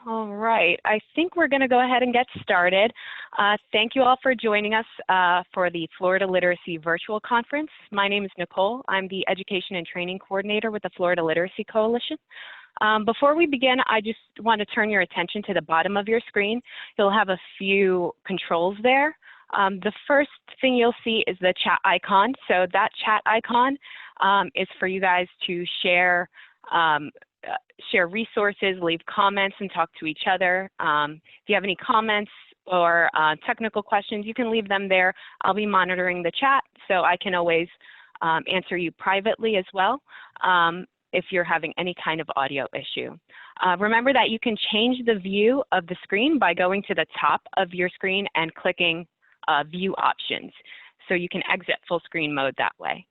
All right, I think we're going to go ahead and get started. Thank you all for joining us for the Florida Literacy Virtual Conference. My name is Nicole. I'm the Education and Training Coordinator with the Florida Literacy Coalition. Before we begin, I just want to turn your attention to the bottom of your screen. You'll have a few controls there. The first thing you'll see is the chat icon. So that chat icon is for you guys to share resources, leave comments, and talk to each other. If you have any comments or technical questions, you can leave them there. I'll be monitoring the chat, so I can always answer you privately as well if you're having any kind of audio issue. Remember that you can change the view of the screen by going to the top of your screen and clicking View Options. So you can exit full screen mode that way.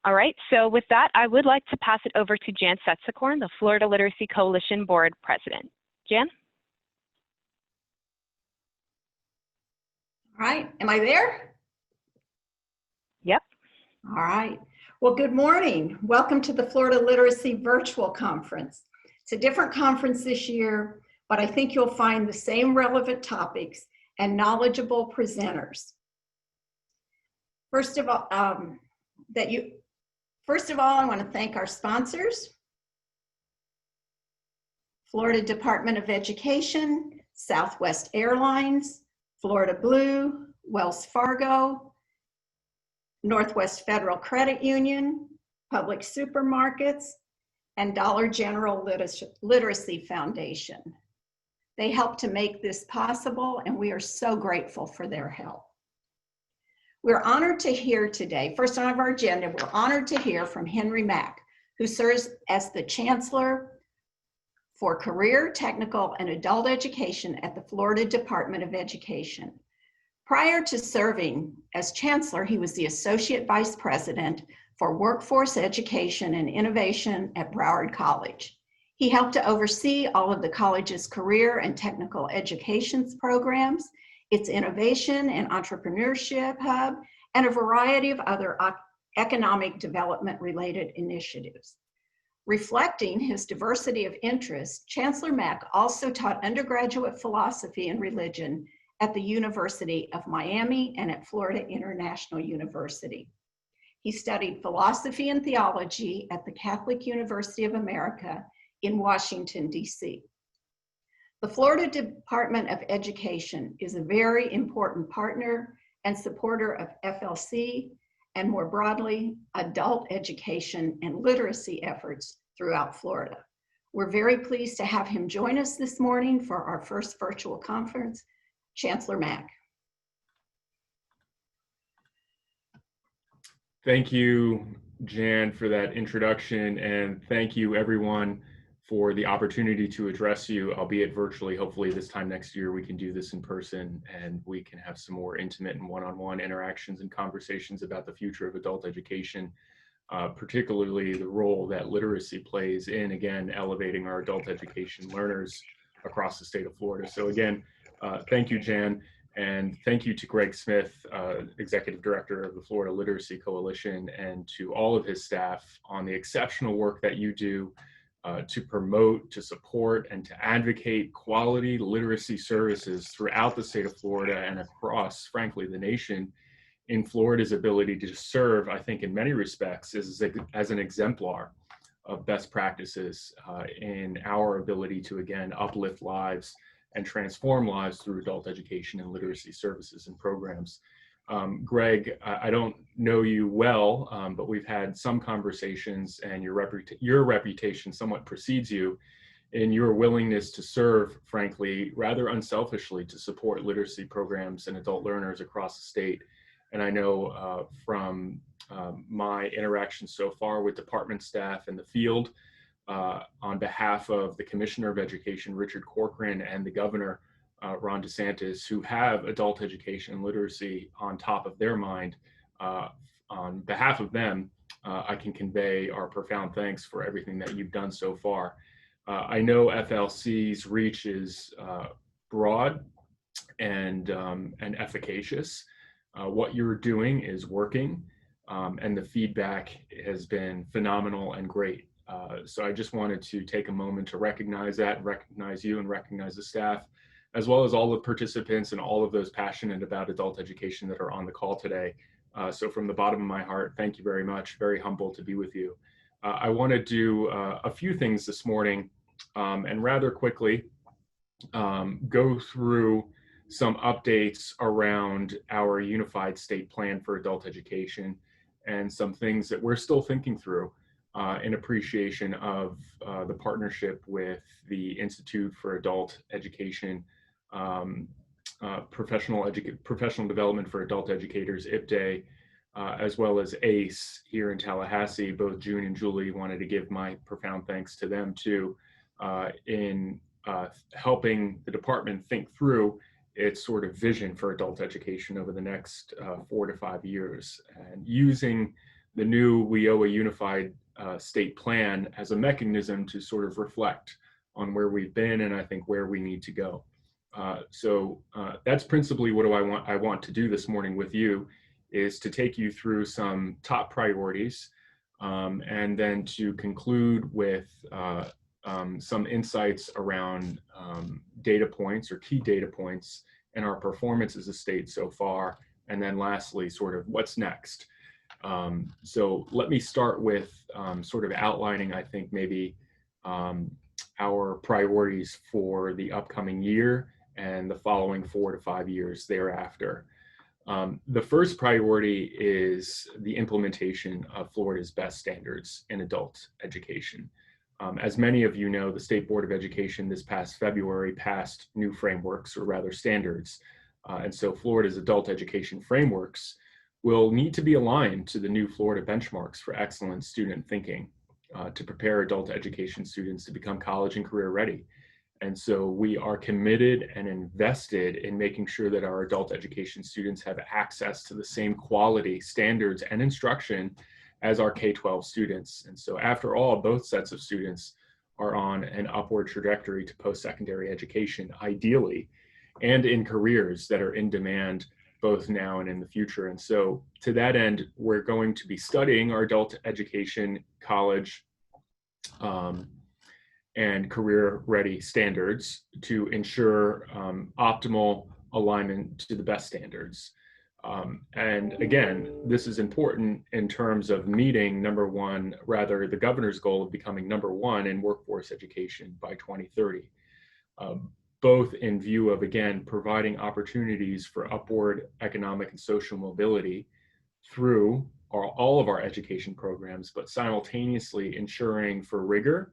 All right, so with that, I would like to pass it over to Jan Setsakorn, the Florida Literacy Coalition Board President. Jan? All right, am I there? Yep. All right, well, good morning. Welcome to the Florida Literacy Virtual Conference. It's a different conference this year, but I think you'll find the same relevant topics and knowledgeable presenters. First of all, I want to thank our sponsors, Florida Department of Education, Southwest Airlines, Florida Blue, Wells Fargo, Northwest Federal Credit Union, Public Supermarkets, and Dollar General Literacy Foundation. They helped to make this possible, and we are so grateful for their help. We're honored to hear today, first on our agenda, we're honored to hear from Henry Mack, who serves as the Chancellor for Career, Technical, and Adult Education at the Florida Department of Education. Prior to serving as Chancellor, he was the Associate Vice President for Workforce Education and Innovation at Broward College. He helped to oversee all of the college's career and technical education programs, its innovation and entrepreneurship hub, and a variety of other economic development related initiatives. Reflecting his diversity of interests, Chancellor Mack also taught undergraduate philosophy and religion at the University of Miami and at Florida International University. He studied philosophy and theology at the Catholic University of America in Washington, D.C. The Florida Department of Education is a very important partner and supporter of FLC and more broadly, adult education and literacy efforts throughout Florida. We're very pleased to have him join us this morning for our first virtual conference. Chancellor Mack. Thank you, Jan, for that introduction, and thank you everyone for the opportunity to address you, albeit virtually. Hopefully this time next year we can do this in person and we can have some more intimate and one-on-one interactions and conversations about the future of adult education, particularly the role that literacy plays in, again, elevating our adult education learners across the state of Florida. So again, thank you, Jan, and thank you to Greg Smith, Executive Director of the Florida Literacy Coalition, and to all of his staff on the exceptional work that you do to promote, to support, and to advocate quality literacy services throughout the state of Florida and across, frankly, the nation, in Florida's ability to serve, I think, in many respects, as an exemplar of best practices in our ability to, again, uplift lives and transform lives through adult education and literacy services and programs. Greg, I don't know you well, but we've had some conversations, and your reputation somewhat precedes you in your willingness to serve, frankly, rather unselfishly, to support literacy programs and adult learners across the state. And I know from my interactions so far with department staff in the field, on behalf of the Commissioner of Education, Richard Corcoran, and the Governor, Ron DeSantis, who have adult education and literacy on top of their mind, on behalf of them, I can convey our profound thanks for everything that you've done so far. I know FLC's reach is broad and efficacious. What you're doing is working, and the feedback has been phenomenal and great. So I just wanted to take a moment to recognize that, and recognize you, and recognize the staff, as well as all the participants and all of those passionate about adult education that are on the call today. So from the bottom of my heart, thank you very much. Very humbled to be with you. I want to do a few things this morning, and rather quickly go through some updates around our unified state plan for adult education and some things that we're still thinking through in appreciation of the partnership with the Institute for Adult Education, Professional Development for Adult Educators, IPDE, as well as ACE here in Tallahassee. Both June and Julie wanted to give my profound thanks to them too in helping the department think through its sort of vision for adult education over the next 4 to 5 years, and using the new WIOA Unified State Plan as a mechanism to sort of reflect on where we've been and I think where we need to go. So that's principally what I want to do this morning with you, is to take you through some top priorities and then to conclude with some insights around data points or key data points and our performance as a state so far. And then lastly, sort of what's next. So let me start with sort of outlining, I think, maybe our priorities for the upcoming year and the following 4 to 5 years thereafter. The first priority is the implementation of Florida's best standards in adult education. As many of you know, the State Board of Education this past February passed new frameworks, or rather standards. And so Florida's adult education frameworks will need to be aligned to the new Florida benchmarks for excellent student thinking to prepare adult education students to become college and career ready. And so we are committed and invested in making sure that our adult education students have access to the same quality standards and instruction as our K-12 students. And so after all, both sets of students are on an upward trajectory to post-secondary education, ideally, and in careers that are in demand both now and in the future. And so to that end, we're going to be studying our adult education, college, and career-ready standards to ensure optimal alignment to the best standards. And again, this is important in terms of meeting the governor's goal of becoming #1 in workforce education by 2030, both in view of, again, providing opportunities for upward economic and social mobility through all of our education programs, but simultaneously ensuring for rigor,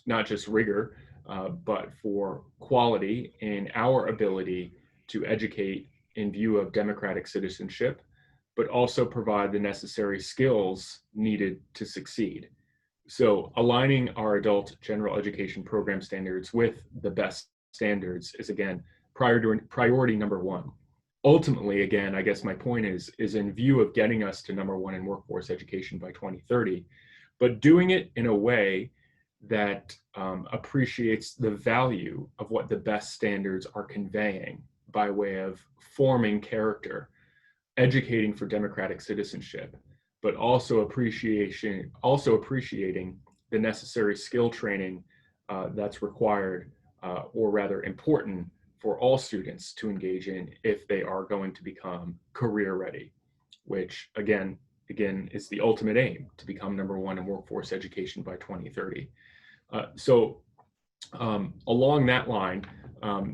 not just rigor, but for quality in our ability to educate in view of democratic citizenship, but also provide the necessary skills needed to succeed. So aligning our adult general education program standards with the best standards is, again, priority #1. Ultimately, again, I guess my point is in view of getting us to #1 in workforce education by 2030, but doing it in a way that appreciates the value of what the best standards are conveying by way of forming character, educating for democratic citizenship, but also appreciating the necessary skill training that's required, or rather important, for all students to engage in if they are going to become career ready, which again is the ultimate aim, to become #1 in workforce education by 2030. So along that line,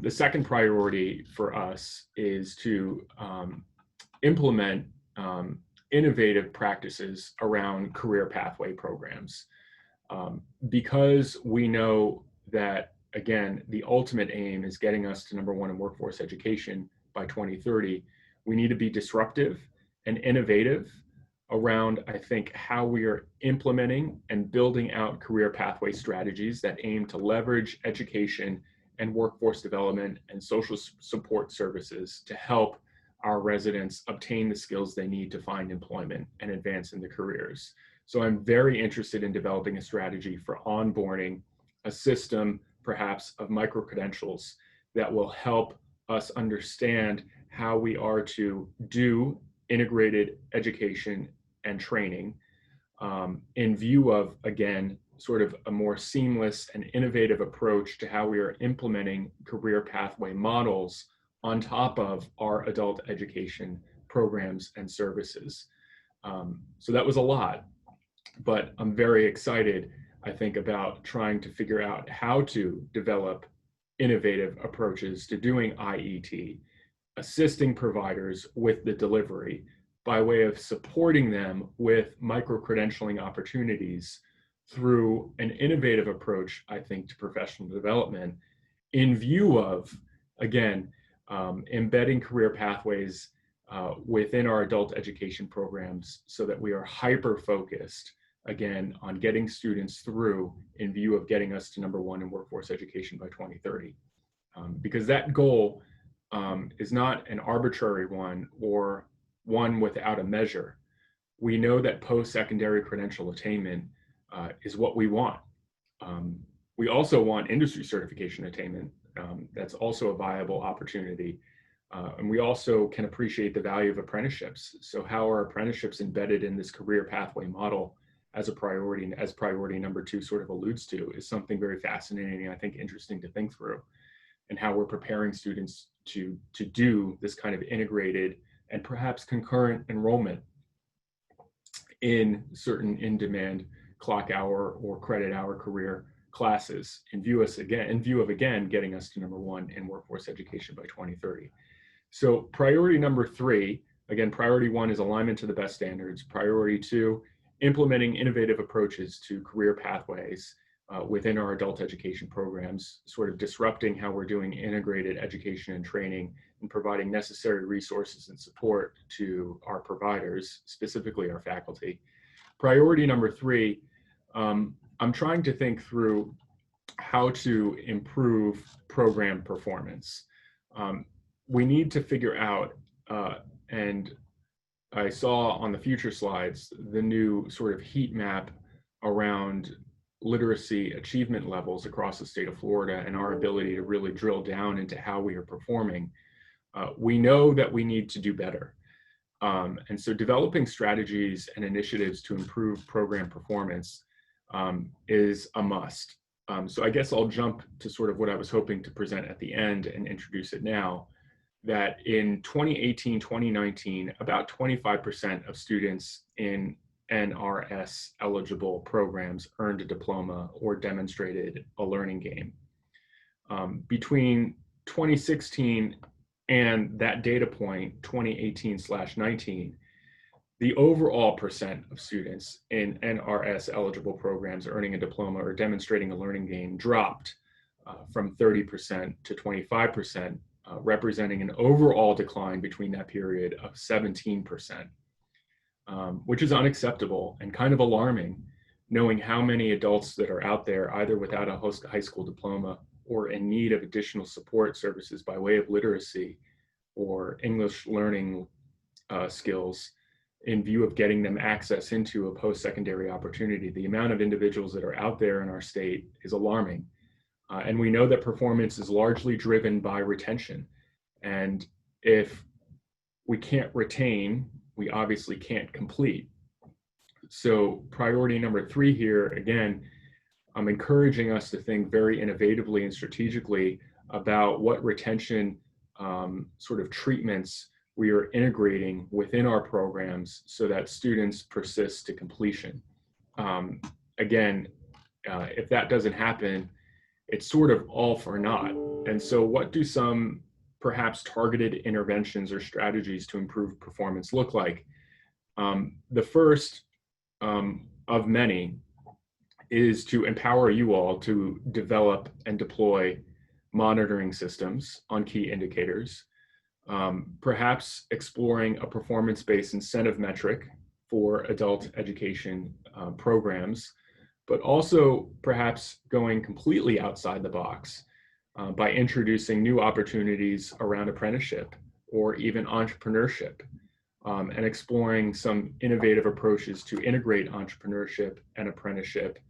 the second priority for us is to implement innovative practices around career pathway programs. Because we know that, again, the ultimate aim is getting us to #1 in workforce education by 2030, we need to be disruptive and innovative around, I think, how we are implementing and building out career pathway strategies that aim to leverage education and workforce development and social support services to help our residents obtain the skills they need to find employment and advance in their careers. So I'm very interested in developing a strategy for onboarding a system, perhaps, of micro-credentials that will help us understand how we are to do integrated education and training in view of, again, sort of a more seamless and innovative approach to how we are implementing career pathway models on top of our adult education programs and services. So that was a lot, but I'm very excited, I think, about trying to figure out how to develop innovative approaches to doing IET, assisting providers with the delivery by way of supporting them with micro-credentialing opportunities through an innovative approach, I think, to professional development in view of, again, embedding career pathways within our adult education programs so that we are hyper-focused, again, on getting students through in view of getting us to #1 in workforce education by 2030. Because that goal is not an arbitrary one or one without a measure. We know that post-secondary credential attainment is what we want. We also want industry certification attainment. That's also a viable opportunity. And we also can appreciate the value of apprenticeships. So how are apprenticeships embedded in this career pathway model as a priority, and as priority #2 sort of alludes to, is something very fascinating and I think interesting to think through, and how we're preparing students to do this kind of integrated and perhaps concurrent enrollment in certain in-demand clock hour or credit hour career classes in view of, again, getting us to #1 in workforce education by 2030. So priority #3, again, priority 1 is alignment to the best standards. Priority 2, implementing innovative approaches to career pathways within our adult education programs, sort of disrupting how we're doing integrated education and training and providing necessary resources and support to our providers, specifically our faculty. Priority #3, I'm trying to think through how to improve program performance. We need to figure out, and I saw on the future slides, the new sort of heat map around literacy achievement levels across the state of Florida and our ability to really drill down into how we are performing. We know that we need to do better. And so developing strategies and initiatives to improve program performance is a must. So I guess I'll jump to sort of what I was hoping to present at the end and introduce it now, that in 2018, 2019, about 25% of students in NRS eligible programs earned a diploma or demonstrated a learning gain. Between 2016 and that data point, 2018/19, the overall percent of students in NRS eligible programs earning a diploma or demonstrating a learning gain dropped from 30% to 25%, representing an overall decline between that period of 17%. Which is unacceptable and kind of alarming, knowing how many adults that are out there either without a high school diploma or in need of additional support services by way of literacy or English learning skills in view of getting them access into a post-secondary opportunity. The amount of individuals that are out there in our state is alarming. And we know that performance is largely driven by retention. And if we can't retain, we obviously can't complete. So priority #3 here, again, I'm encouraging us to think very innovatively and strategically about what retention sort of treatments we are integrating within our programs so that students persist to completion. Again, if that doesn't happen, it's sort of all for naught. And so what do some perhaps targeted interventions or strategies to improve performance look like? The first of many is to empower you all to develop and deploy monitoring systems on key indicators, perhaps exploring a performance-based incentive metric for adult education programs, but also perhaps going completely outside the box by introducing new opportunities around apprenticeship or even entrepreneurship, and exploring some innovative approaches to integrate entrepreneurship and apprenticeship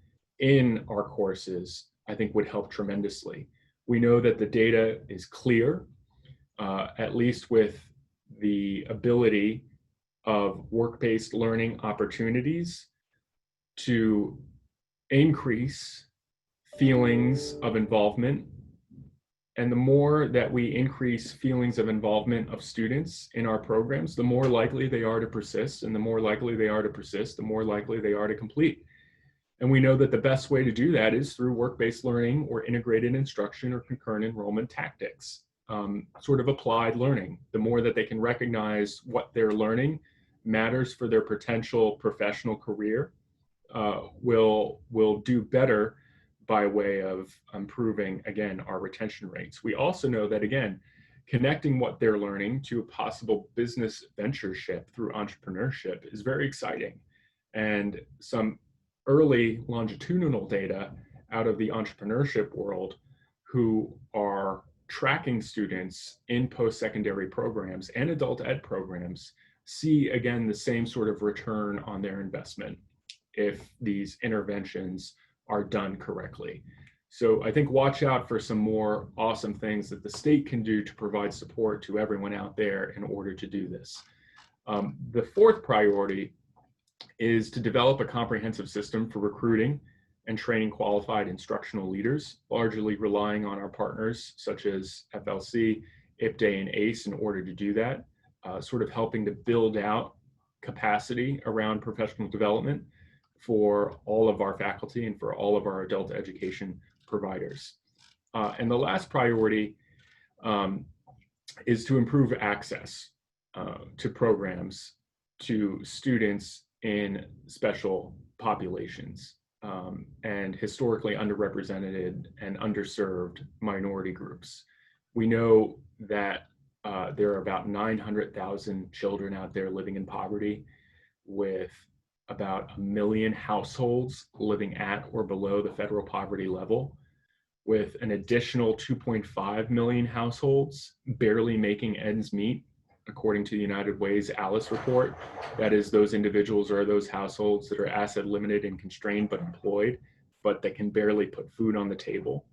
in our courses, I think would help tremendously. We know that the data is clear, at least with the ability of work-based learning opportunities to increase feelings of involvement. And the more that we increase feelings of involvement of students in our programs, the more likely they are to persist. And the more likely they are to persist, the more likely they are to complete. And we know that the best way to do that is through work-based learning or integrated instruction or concurrent enrollment tactics, sort of applied learning. The more that they can recognize what they're learning matters for their potential professional career, will do better by way of improving, again, our retention rates. We also know that, again, connecting what they're learning to a possible business ventureship through entrepreneurship is very exciting. And some early longitudinal data out of the entrepreneurship world who are tracking students in post-secondary programs and adult ed programs see, again, the same sort of return on their investment if these interventions are done correctly. So I think watch out for some more awesome things that the state can do to provide support to everyone out there in order to do this. The fourth priority is to develop a comprehensive system for recruiting and training qualified instructional leaders, largely relying on our partners such as FLC, IPDA, and ACE in order to do that, sort of helping to build out capacity around professional development for all of our faculty and for all of our adult education providers. And the last priority is to improve access to programs to students in special populations and historically underrepresented and underserved minority groups. We know that there are about 900,000 children out there living in poverty, with about 1 million households living at or below the federal poverty level, with an additional 2.5 million households barely making ends meet, according to the United Way's ALICE report. That is, those individuals or those households that are asset limited and constrained but employed, but that can barely put food on the table.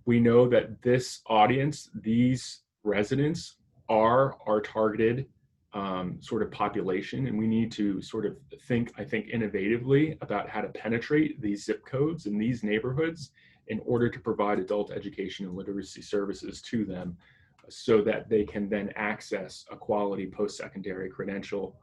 We know that this audience, these residents, are our targeted sort of population, and we need to sort of think, I think, innovatively about how to penetrate these zip codes and these neighborhoods in order to provide adult education and literacy services to them, so that they can then access a quality post-secondary credential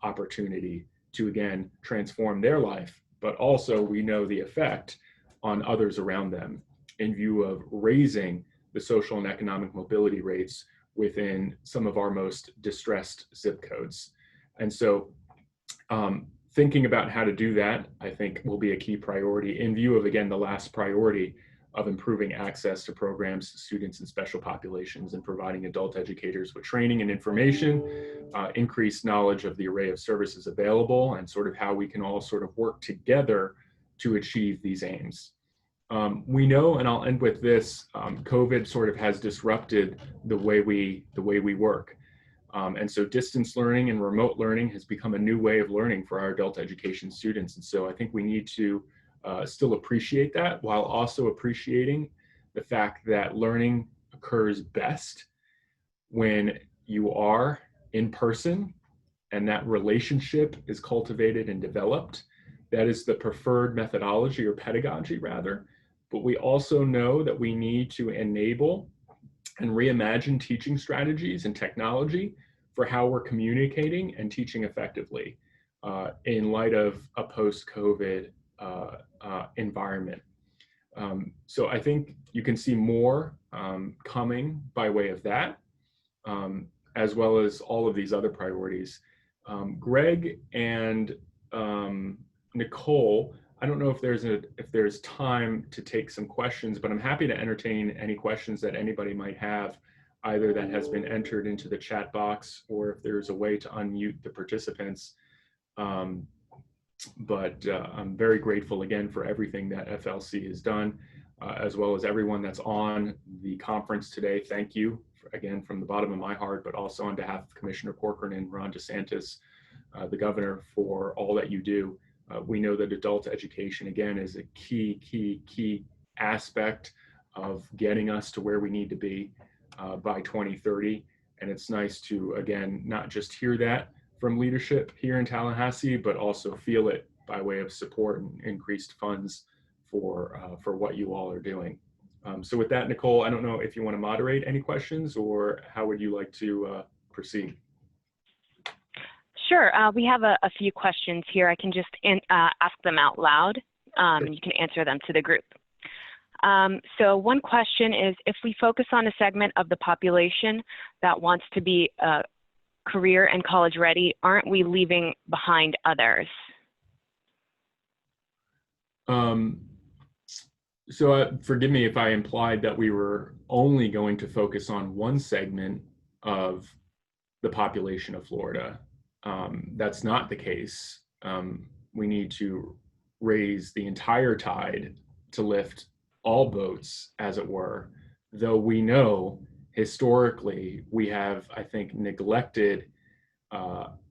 opportunity to, again, transform their life. But also we know the effect on others around them in view of raising the social and economic mobility rates within some of our most distressed zip codes. And so thinking about how to do that, I think, will be a key priority in view of, again, the last priority of improving access to programs to students in special populations and providing adult educators with training and information, increased knowledge of the array of services available, and sort of how we can all sort of work together to achieve these aims. We know, and I'll end with this, COVID sort of has disrupted the way we work. And so distance learning and remote learning has become a new way of learning for our adult education students. And so I think we need to still appreciate that, while also appreciating the fact that learning occurs best when you are in person and that relationship is cultivated and developed. That is the preferred methodology, or pedagogy rather. But we also know that we need to enable and reimagine teaching strategies and technology for how we're communicating and teaching effectively in light of a post-COVID environment. So I think you can see more coming by way of that, as well as all of these other priorities. Greg and Nicole, I don't know if there's time to take some questions, but I'm happy to entertain any questions that anybody might have, either that has been entered into the chat box, or if there's a way to unmute the participants. But I'm very grateful again for everything that FLC has done, as well as everyone that's on the conference today. Thank you again from the bottom of my heart, but also on behalf of Commissioner Corcoran and Ron DeSantis, the governor, for all that you do. We know that adult education, again, is a key aspect of getting us to where we need to be by 2030. And it's nice to, again, not just hear that from leadership here in Tallahassee, but also feel it by way of support and increased funds for what you all are doing. So with that, Nicole, I don't know if you want to moderate any questions, or how would you like to proceed? Sure, we have a few questions here. I can just ask them out loud, and you can answer them to the group. So one question is, if we focus on a segment of the population that wants to be career and college ready, aren't we leaving behind others? So forgive me if I implied that we were only going to focus on one segment of the population of Florida. That's not the case. We need to raise the entire tide to lift all boats, as it were, though we know historically we have, I think, neglected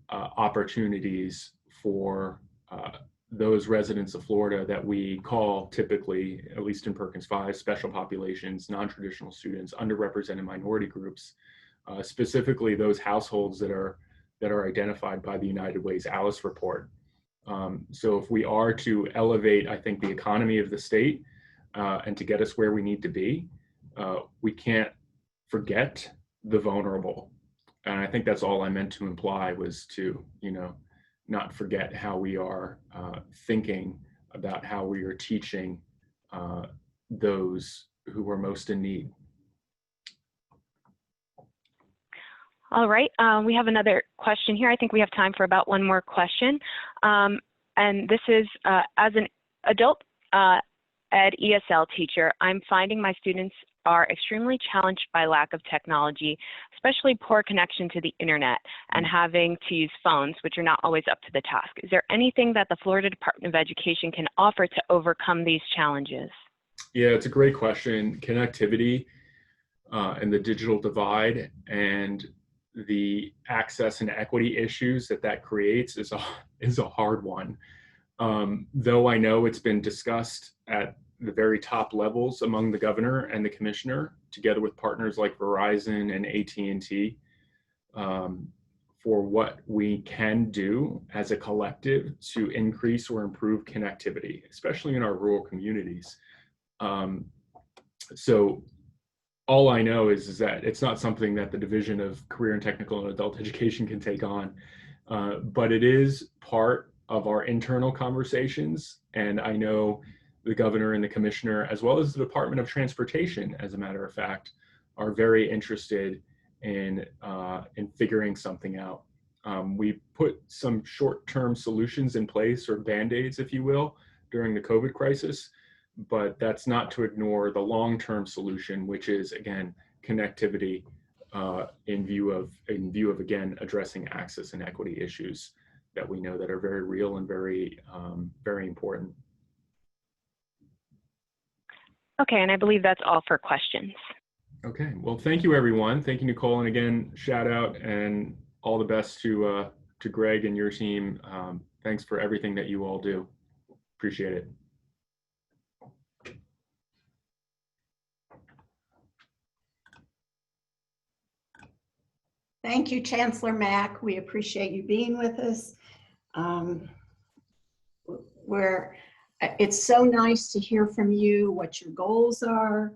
opportunities for those residents of Florida that we call typically, at least in Perkins 5, special populations, non-traditional students, underrepresented minority groups, specifically those households that are identified by the United Way's Alice report. So if we are to elevate, I think, the economy of the state and to get us where we need to be, we can't forget the vulnerable. And I think that's all I meant to imply, was to, not forget how we are thinking about how we are teaching those who are most in need. All right, we have another question here. I think we have time for about one more question. And this is, as an adult ed ESL teacher, I'm finding my students are extremely challenged by lack of technology, especially poor connection to the internet and having to use phones, which are not always up to the task. Is there anything that the Florida Department of Education can offer to overcome these challenges? Yeah, it's a great question. Connectivity and the digital divide and the access and equity issues that creates is a hard one. Though I know it's been discussed at the very top levels among the governor and the commissioner, together with partners like Verizon and AT&T, for what we can do as a collective to increase or improve connectivity, especially in our rural communities. So all I know is that it's not something that the Division of Career and Technical and Adult Education can take on, but it is part of our internal conversations. And I know the governor and the commissioner, as well as the Department of Transportation, as a matter of fact, are very interested in figuring something out. We put some short-term solutions in place, or Band-Aids, if you will, during the COVID crisis, but that's not to ignore the long-term solution, which is, again, connectivity in view of again addressing access and equity issues that we know that are very real and very important. Okay, and I believe that's all for questions. Okay, well, thank you, everyone. Thank you, Nicole, and again, shout out and all the best to Greg and your team. Thanks for everything that you all do. Appreciate it. Thank you, Chancellor Mack. We appreciate you being with us. It's so nice to hear from you what your goals are.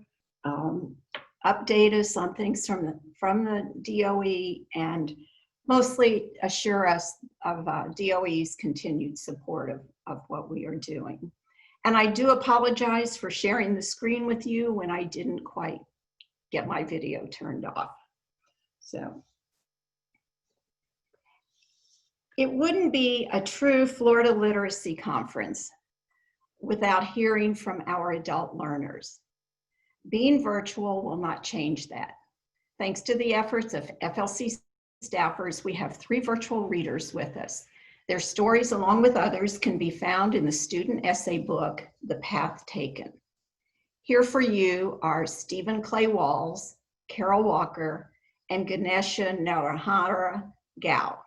Update us on things from the DOE, and mostly assure us of DOE's continued support of what we are doing. And I do apologize for sharing the screen with you when I didn't quite get my video turned off. So it wouldn't be a true Florida Literacy Conference without hearing from our adult learners. Being virtual will not change that. Thanks to the efforts of FLC staffers, we have 3 virtual readers with us. Their stories, along with others, can be found in the student essay book, The Path Taken. Here for you are Stephen Clay Walls, Carol Walker, and Ganesha Narahara Gao.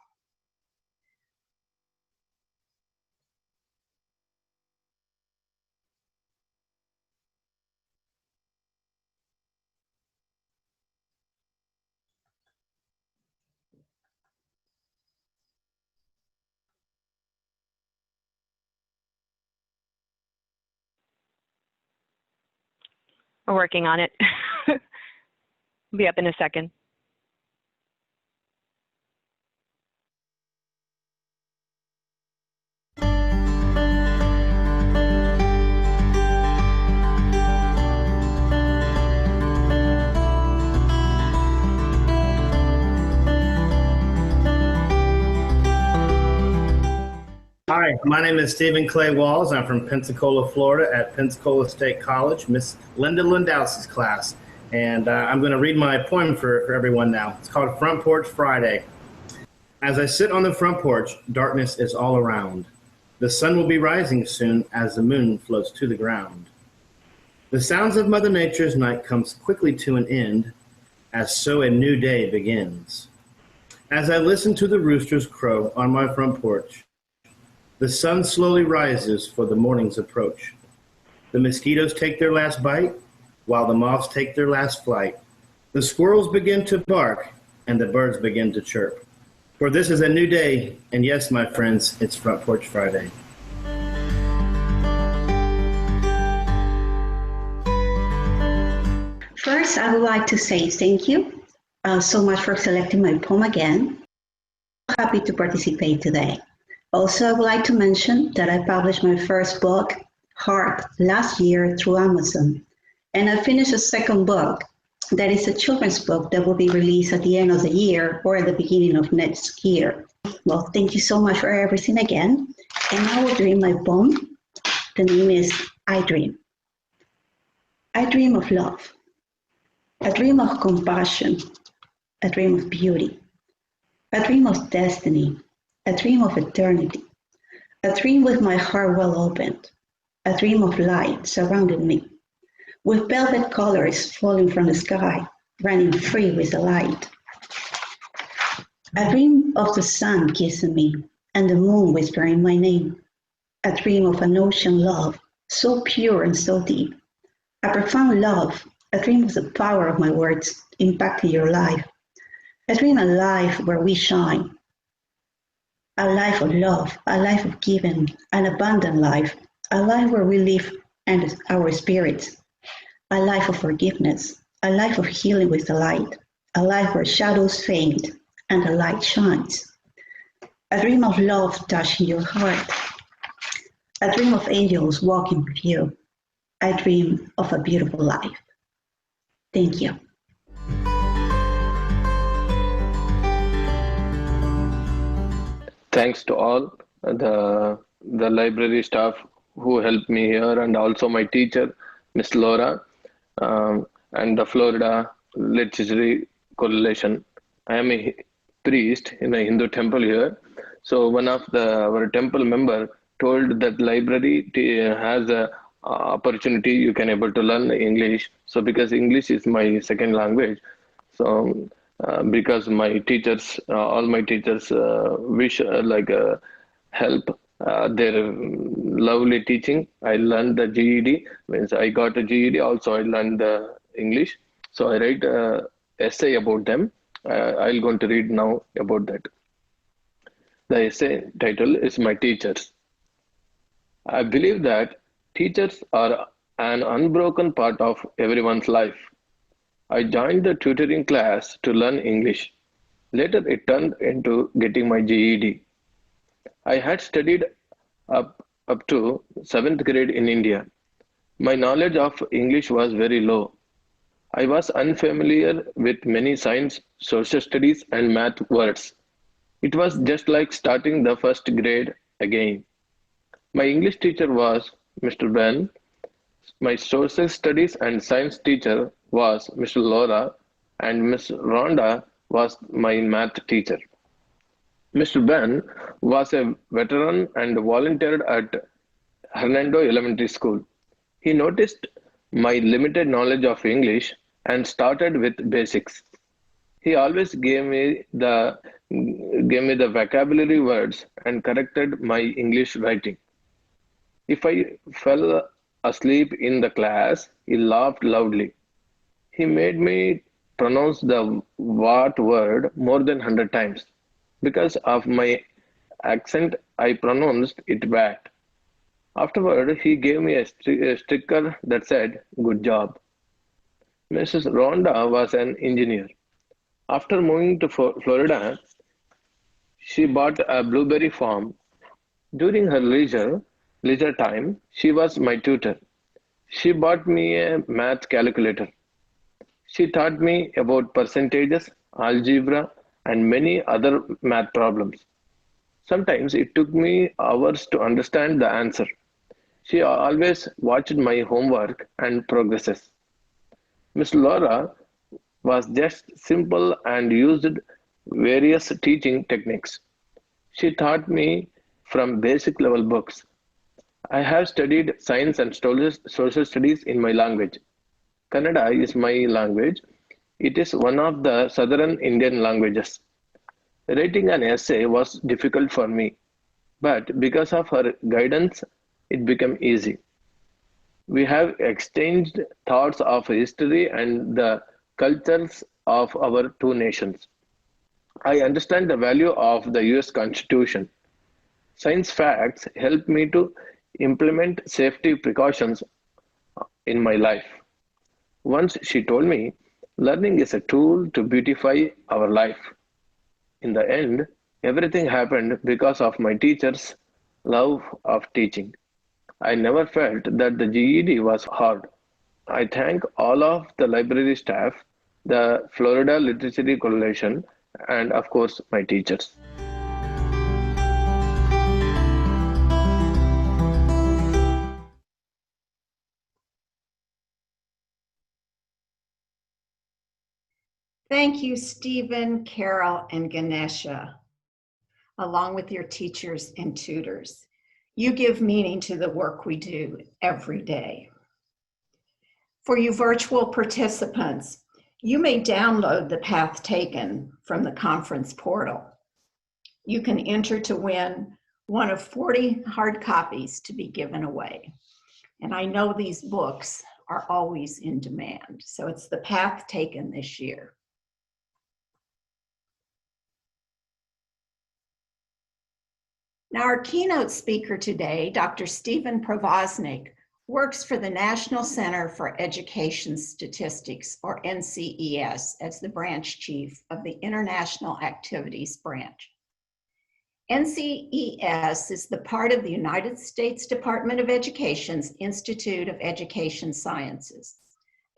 We're working on it. Be up in a second. Hi, my name is Stephen Clay Walls. I'm from Pensacola, Florida at Pensacola State College, Miss Linda Lindausis class. And I'm going to read my poem for everyone now. It's called Front Porch Friday. As I sit on the front porch, darkness is all around. The sun will be rising soon as the moon floats to the ground. The sounds of Mother Nature's night comes quickly to an end, as so a new day begins. As I listen to the roosters crow on my front porch, the sun slowly rises for the morning's approach. The mosquitoes take their last bite, while the moths take their last flight. The squirrels begin to bark, and the birds begin to chirp. For this is a new day, and yes, my friends, it's Front Porch Friday. First, I would like to say thank you so much for selecting my poem again. I'm happy to participate today. Also, I would like to mention that I published my first book, Heart, last year through Amazon. And I finished a second book that is a children's book that will be released at the end of the year or at the beginning of next year. Well, thank you so much for everything again. And I will read my poem. The name is I Dream. I dream of love. I dream of compassion. I dream of beauty. I dream of destiny. A dream of eternity, a dream with my heart well opened, a dream of light surrounding me, with velvet colors falling from the sky, running free with the light. A dream of the sun kissing me and the moon whispering my name, a dream of an ocean love, so pure and so deep, a profound love, a dream of the power of my words impacting your life, a dream of life where we shine, a life of love, a life of giving, an abundant life, a life where we live and our spirits, a life of forgiveness, a life of healing with the light, a life where shadows fade and the light shines, a dream of love touching your heart, a dream of angels walking with you, a dream of a beautiful life. Thank you. Thanks to all the library staff who helped me here, and also my teacher, Miss Laura, and the Florida Legislative Coalition. I am a priest in a Hindu temple here. So one of our temple member told that library has a opportunity you can able to learn English. So because English is my second language, so because my teachers, all my teachers wish help their lovely teaching. I learned the GED, means I got a GED, also I learned the English. So I write essay about them. I'll going to read now about that. The essay title is My Teachers. I believe that teachers are an unbroken part of everyone's life. I joined the tutoring class to learn English. Later, it turned into getting my GED. I had studied up to 7th grade in India. My knowledge of English was very low. I was unfamiliar with many science, social studies, and math words. It was just like starting the first grade again. My English teacher was Mr. Ben. My social studies and science teacher was Mr. Laura, and Miss Rhonda was my math teacher. Mr. Ben was a veteran and volunteered at Hernando Elementary School. He noticed my limited knowledge of English and started with basics. He always gave me the vocabulary words and corrected my English writing. If I fell asleep in the class, he laughed loudly. He made me pronounce the what word more than 100 times. Because of my accent, I pronounced it bad. Afterward, he gave me a sticker that said, "Good job." Mrs. Rhonda was an engineer. After moving to Florida, she bought a blueberry farm. During her leisure time, she was my tutor. She bought me a math calculator. She taught me about percentages, algebra, and many other math problems. Sometimes it took me hours to understand the answer. She always watched my homework and progresses. Miss Laura was just simple and used various teaching techniques. She taught me from basic level books. I have studied science and social studies in my language. Kannada is my language. It is one of the southern Indian languages. Writing an essay was difficult for me, but because of her guidance, it became easy. We have exchanged thoughts of history and the cultures of our two nations. I understand the value of the US Constitution. Science facts help me to implement safety precautions in my life. Once she told me, learning is a tool to beautify our life. In the end, everything happened because of my teacher's love of teaching. I never felt that the GED was hard. I thank all of the library staff, the Florida Literacy Coalition, and of course, my teachers. Thank you, Stephen, Carol, and Ganesha, along with your teachers and tutors. You give meaning to the work we do every day. For you virtual participants, you may download the path taken from the conference portal. You can enter to win one of 40 hard copies to be given away. And I know these books are always in demand, so it's the path taken this year. Now, our keynote speaker today, Dr. Stephen Provasnik, works for the National Center for Education Statistics, or NCES, as the branch chief of the International Activities Branch. NCES is the part of the United States Department of Education's Institute of Education Sciences.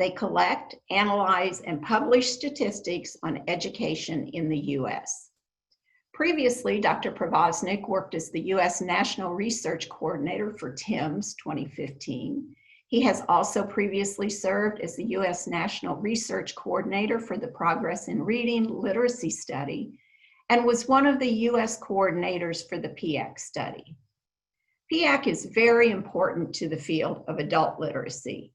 They collect, analyze, and publish statistics on education in the U.S. Previously, Dr. Provasnik worked as the U.S. National Research Coordinator for TIMSS 2015. He has also previously served as the U.S. National Research Coordinator for the Progress in Reading Literacy Study and was one of the U.S. coordinators for the PIAAC study. PIAAC is very important to the field of adult literacy,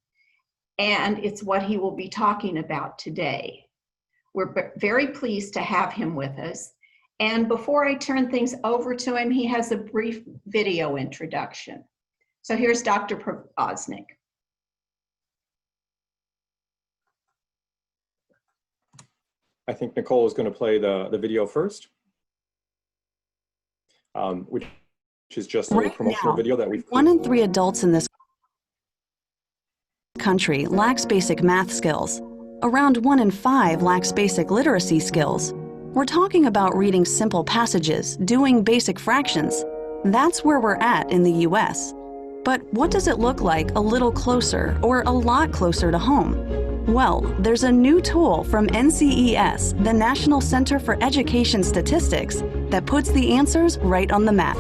and it's what he will be talking about today. We're very pleased to have him with us. And before I turn things over to him, he has a brief video introduction. So here's Dr. Provasnik. I think Nicole is going to play the video first, which is just a little promotional video that we've. 1 in 3 adults in this country lacks basic math skills. Around 1 in 5 lacks basic literacy skills. We're talking about reading simple passages, doing basic fractions. That's where we're at in the US. But what does it look like a little closer or a lot closer to home? Well, there's a new tool from NCES, the National Center for Education Statistics, that puts the answers right on the map.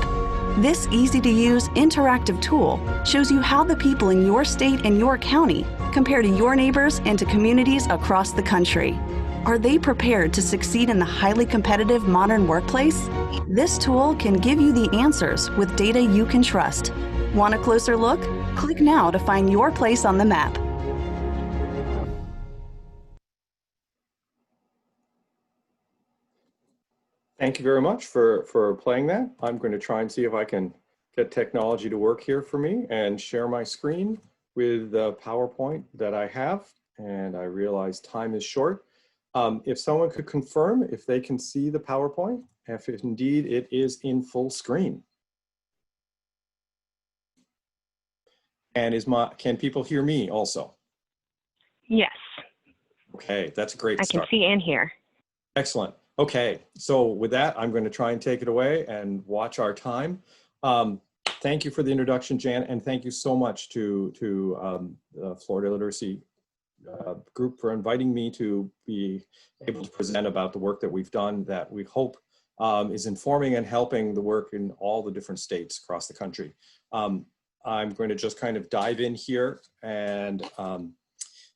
This easy-to-use interactive tool shows you how the people in your state and your county compare to your neighbors and to communities across the country. Are they prepared to succeed in the highly competitive modern workplace? This tool can give you the answers with data you can trust. Want a closer look? Click now to find your place on the map. Thank you very much for playing that. I'm going to try and see if I can get technology to work here for me and share my screen with the PowerPoint that I have. And I realize time is short. If someone could confirm if they can see the PowerPoint, if indeed it is in full screen. And can people hear me also? Yes. Okay, that's a great I can start. see and hear. Excellent. Okay, so with that, I'm going to try and take it away and watch our time. Thank you for the introduction, Jan, and thank you so much to the Florida Literacy group for inviting me to be able to present about the work that we've done that we hope is informing and helping the work in all the different states across the country. I'm going to just kind of dive in here and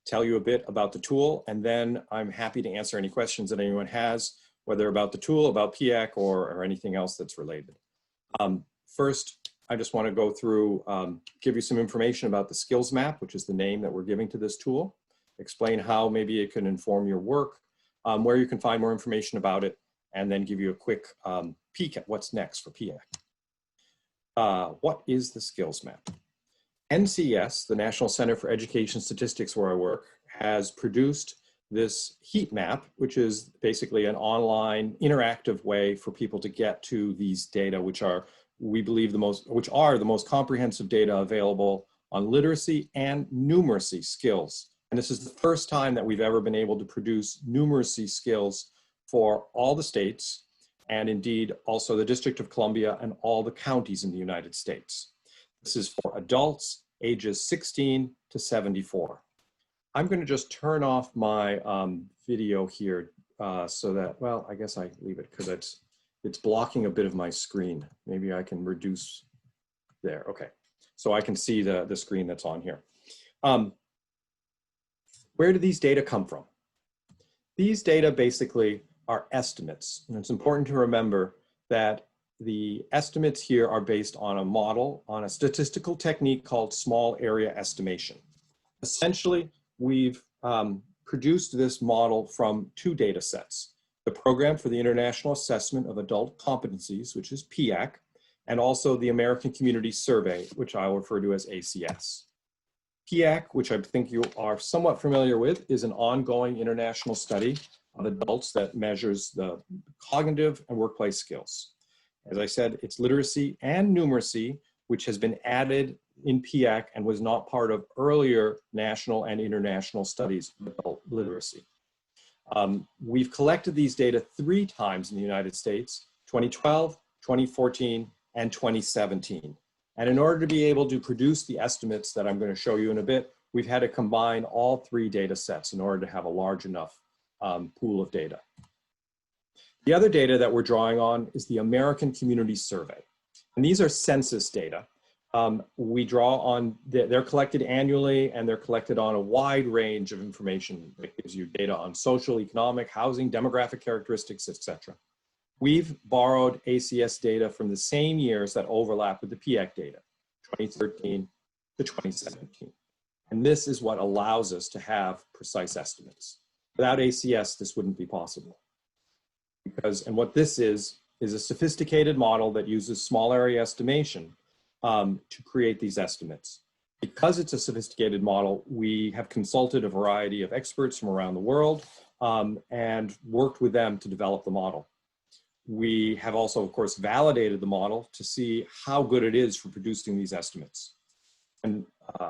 tell you a bit about the tool, and then I'm happy to answer any questions that anyone has, whether about the tool, about PIAAC, or anything else that's related. First, I just want to go through, give you some information about the skills map, which is the name that we're giving to this tool, explain how maybe it can inform your work, where you can find more information about it, and then give you a quick peek at what's next for PIAAC. What is the skills map? NCS, the National Center for Education Statistics where I work, has produced this heat map, which is basically an online interactive way for people to get to these data, which are, we believe, the most comprehensive data available on literacy and numeracy skills. And this is the first time that we've ever been able to produce numeracy skills for all the states, and indeed also the District of Columbia and all the counties in the United States. This is for adults ages 16 to 74. I'm going to just turn off my video here so that, well, I guess I leave it because it's blocking a bit of my screen. Maybe I can reduce there. Okay, so I can see the screen that's on here. Where do these data come from? These data basically are estimates, and it's important to remember that the estimates here are based on a model, on a statistical technique called small area estimation. Essentially, we've produced this model from two data sets: the Program for the International Assessment of Adult Competencies, which is PIAAC, and also the American Community Survey, which I will refer to as ACS. PIAAC, which I think you are somewhat familiar with, is an ongoing international study of adults that measures the cognitive and workplace skills. As I said, it's literacy and numeracy, which has been added in PIAAC and was not part of earlier national and international studies of adult literacy. We've collected these data 3 times in the United States: 2012, 2014, and 2017. And in order to be able to produce the estimates that I'm going to show you in a bit, we've had to combine all 3 data sets in order to have a large enough pool of data. The other data that we're drawing on is the American Community Survey. And these are census data. We draw on, they're collected annually, and they're collected on a wide range of information that gives you data on social, economic, housing, demographic characteristics, etc. We've borrowed ACS data from the same years that overlap with the PIAAC data, 2013 to 2017. And this is what allows us to have precise estimates. Without ACS, this wouldn't be possible. And what this is a sophisticated model that uses small area estimation to create these estimates. Because it's a sophisticated model, we have consulted a variety of experts from around the world and worked with them to develop the model. We have also, of course, validated the model to see how good it is for producing these estimates. And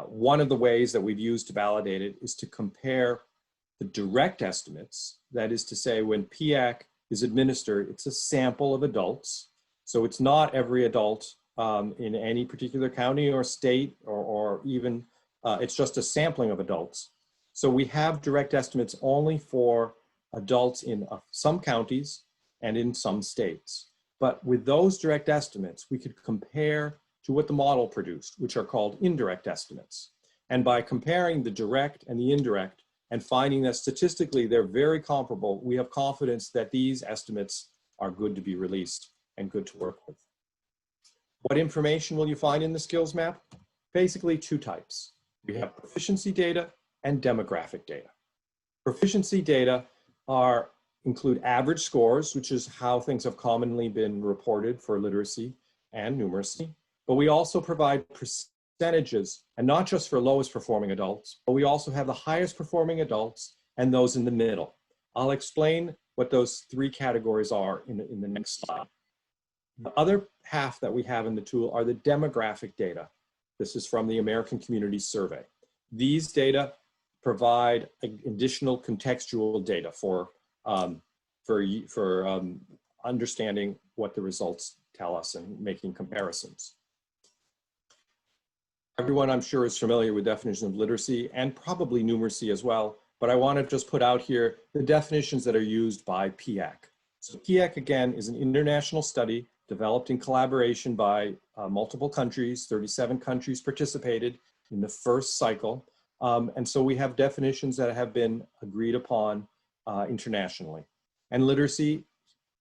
one of the ways that we've used to validate it is to compare the direct estimates. That is to say, when PIAAC is administered, it's a sample of adults. So it's not every adult in any particular county or state, or even, it's just a sampling of adults. So we have direct estimates only for adults in some counties and in some states. But with those direct estimates, we could compare to what the model produced, which are called indirect estimates. And by comparing the direct and the indirect and finding that statistically they're very comparable, we have confidence that these estimates are good to be released and good to work with. What information will you find in the skills map? Basically 2 types. We have proficiency data and demographic data. Proficiency data include average scores, which is how things have commonly been reported for literacy and numeracy. But we also provide percentages, and not just for lowest performing adults, but we also have the highest performing adults and those in the middle. I'll explain what those 3 categories are in the next slide. The other half that we have in the tool are the demographic data. This is from the American Community Survey. These data provide additional contextual data for understanding what the results tell us and making comparisons. Everyone, I'm sure, is familiar with definitions of literacy and probably numeracy as well, but I want to just put out here the definitions that are used by PIAAC. So PIAAC, again, is an international study developed in collaboration by multiple countries. 37 countries participated in the first cycle. And so we have definitions that have been agreed upon internationally. And literacy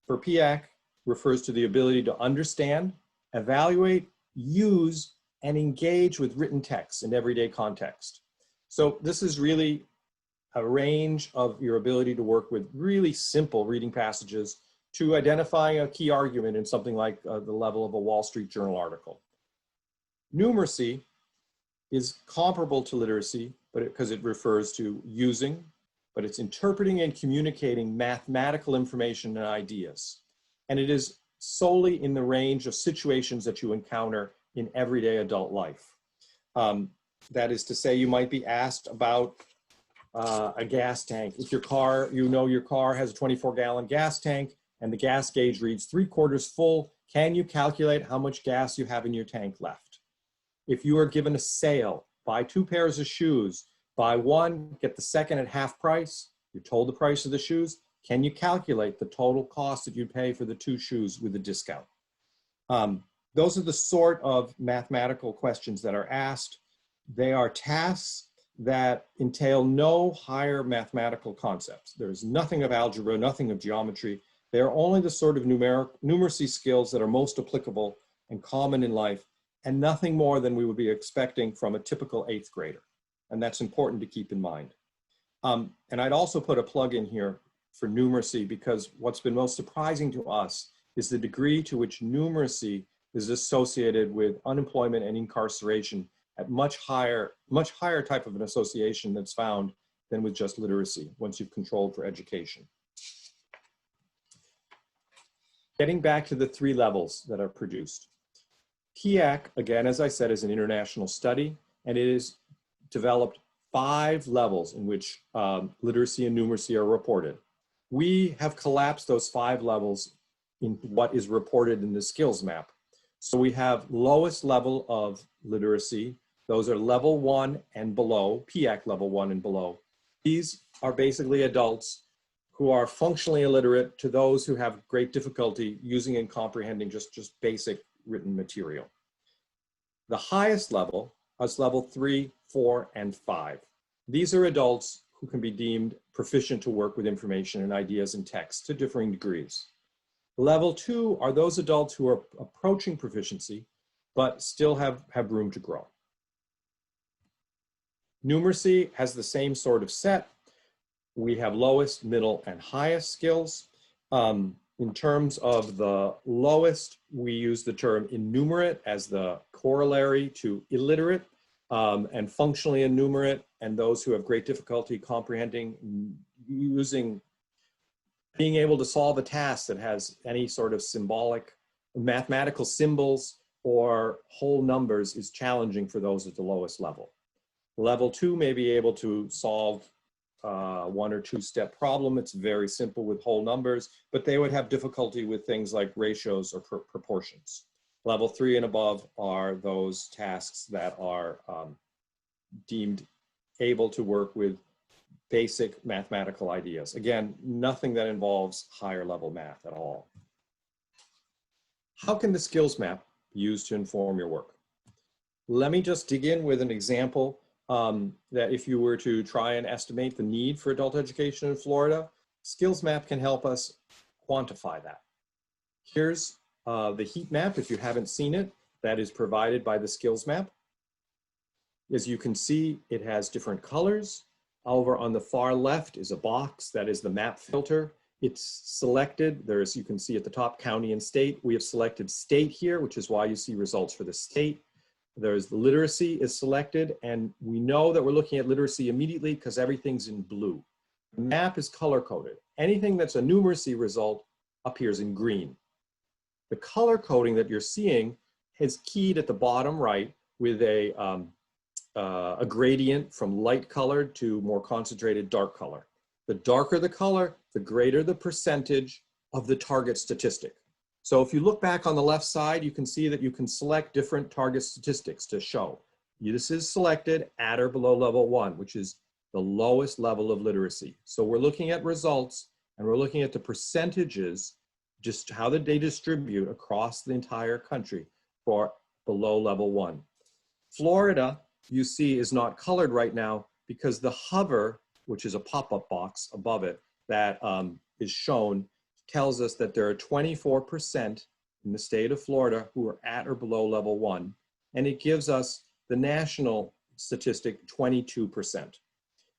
for PIAAC refers to the ability to understand, evaluate, use, and engage with written text in everyday context. So this is really a range of your ability to work with really simple reading passages to identifying a key argument in something like the level of a Wall Street Journal article. Numeracy is comparable to literacy, but because it refers to using, but it's interpreting and communicating mathematical information and ideas. And it is solely in the range of situations that you encounter in everyday adult life. That is to say, you might be asked about a gas tank. If your car, you know your car has a 24-gallon gas tank and the gas gauge reads 3/4 full, can you calculate how much gas you have in your tank left? If you are given a sale, buy 2 pairs of shoes, buy one, get the second at half price, you're told the price of the shoes, can you calculate the total cost that you pay for the 2 shoes with a discount? Those are the sort of mathematical questions that are asked. They are tasks that entail no higher mathematical concepts. There's nothing of algebra, nothing of geometry. They are only the sort of numeracy skills that are most applicable and common in life, and nothing more than we would be expecting from a typical 8th grader. And that's important to keep in mind. And I'd also put a plug in here for numeracy, because what's been most surprising to us is the degree to which numeracy is associated with unemployment and incarceration at much higher type of an association that's found than with just literacy once you've controlled for education. Getting back to the 3 levels that are produced. PIAAC, again, as I said, is an international study, and it is developed 5 levels in which literacy and numeracy are reported. We have collapsed those 5 levels in what is reported in the skills map. So we have lowest level of literacy. Those are level 1 and below, PIAAC level 1 and below. These are basically adults who are functionally illiterate to those who have great difficulty using and comprehending just basic written material. The highest level is level 3, 4, and 5. These are adults who can be deemed proficient to work with information and ideas in text to differing degrees. Level 2 are those adults who are approaching proficiency, but still have room to grow. Numeracy has the same sort of set. We have lowest, middle, and highest skills. In terms of the lowest, we use the term innumerate as the corollary to illiterate, and functionally innumerate, and those who have great difficulty comprehending, using, being able to solve a task that has any sort of symbolic, mathematical symbols or whole numbers is challenging for those at the lowest level. Level 2 may be able to solve 1 or 2 step problem. It's very simple with whole numbers, but they would have difficulty with things like ratios or proportions. Level 3 and above are those tasks that are deemed able to work with basic mathematical ideas. Again, nothing that involves higher level math at all. How can the skills map be used to inform your work? Let me just dig in with an example that if you were to try and estimate the need for adult education in Florida, skills map can help us quantify that. Here's the heat map, if you haven't seen it, that is provided by the skills map. As you can see, it has different colors. Over on the far left is a box that is the map filter. It's selected, there's, you can see at the top, county and state. We have selected state here, which is why you see results for the state. There's the literacy is selected, and we know that we're looking at literacy immediately because everything's in blue. The map is color-coded. Anything that's a numeracy result appears in green. The color coding that you're seeing is keyed at the bottom right with a a gradient from light colored to more concentrated dark color. The darker the color, the greater the percentage of the target statistic. So if you look back on the left side, you can see that you can select different target statistics to show. This is selected at or below level 1, which is the lowest level of literacy. So we're looking at results and we're looking at the percentages, just how they distribute across the entire country for below level 1. Florida, you see, is not colored right now because the hover, which is a pop-up box above it that is shown, tells us that there are 24% in the state of Florida who are at or below level 1. And it gives us the national statistic, 22%.